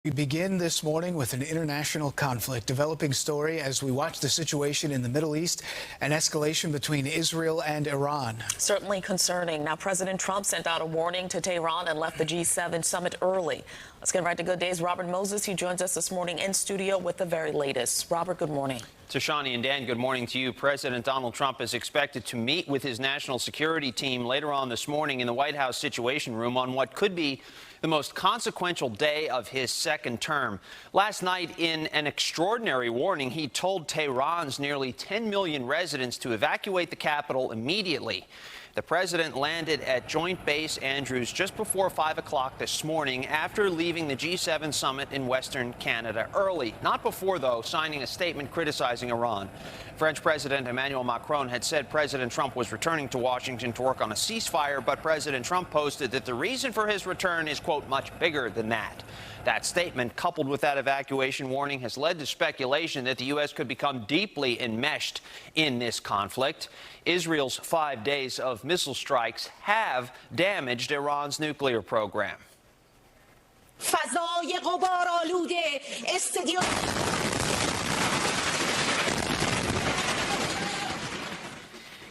We begin this morning with an international conflict developing story as we watch the situation in the Middle East, an escalation between Israel and Iran. Certainly concerning. Now, President Trump sent out a warning to Tehran and left the G7 summit early. Let's get right to Good Day's Robert Moses. He joins us this morning in studio with the very latest. Robert, good morning. Tashani and Dan, good morning to you. President Donald Trump is expected to meet with his national security team later on this morning in the White House Situation Room on what could be the most consequential day of his second term. Last night, in an extraordinary warning, he told Tehran's nearly 10 million residents to evacuate the capital immediately. The president landed at Joint Base Andrews just before 5 o'clock this morning after leaving the G7 summit in Western Canada early. Not before, though, signing a statement criticizing Iran. French President Emmanuel Macron had said President Trump was returning to Washington to work on a ceasefire, but President Trump posted that the reason for his return is, quote, much bigger than that. That statement, coupled with that evacuation warning, has led to speculation that the U.S. could become deeply enmeshed in this conflict. Israel's 5 days of missile strikes have damaged Iran's nuclear program.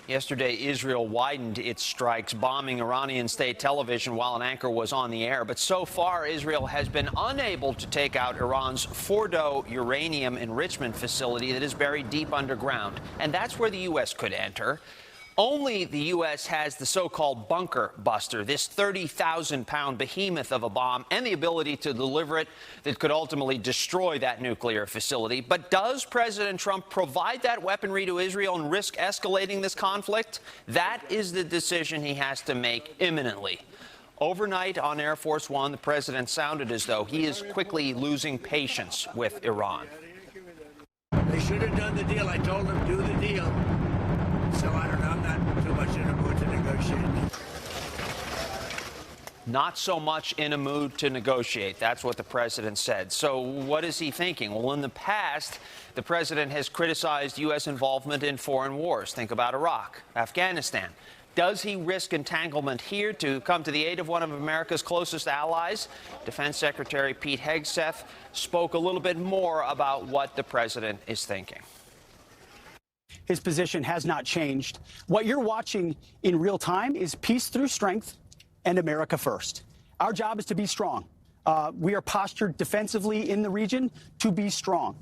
Yesterday, Israel widened its strikes, bombing Iranian state television while an anchor was on the air. But so far, Israel has been unable to take out Iran's Fordo uranium enrichment facility that is buried deep underground. And that's where the U.S. could enter. Only the U.S. has the so-called bunker buster, this 30,000-pound behemoth of a bomb, and the ability to deliver it that could ultimately destroy that nuclear facility. But does President Trump provide that weaponry to Israel and risk escalating this conflict? That is the decision he has to make imminently. Overnight on Air Force One, the president sounded as though he is quickly losing patience with Iran. They should have done the deal. I told them, do the deal. So I don't know, I'm not too much in a mood to negotiate. Not so much in a mood to negotiate. That's what the president said. So what is he thinking? Well, in the past, the president has criticized U.S. involvement in foreign wars. Think about Iraq, Afghanistan. Does he risk entanglement here to come to the aid of one of America's closest allies? Defense Secretary Pete Hegseth spoke a little bit more about what the president is thinking. His position has not changed. What you're watching in real time is peace through strength and America first. Our job is to be strong. We are postured defensively in the region to be strong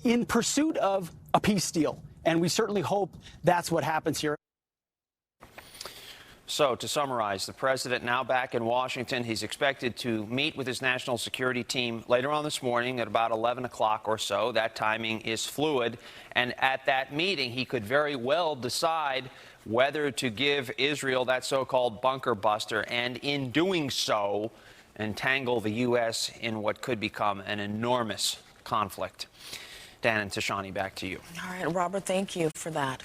in pursuit of a peace deal. And we certainly hope that's what happens here. So, to summarize, the president now back in Washington. He's expected to meet with his national security team later on this morning at about 11 o'clock or so. That timing is fluid. And at that meeting, he could very well decide whether to give Israel that so-called bunker buster, and in doing so, entangle the U.S. in what could become an enormous conflict. Dan and Tashani, back to you. All right, Robert, thank you for that.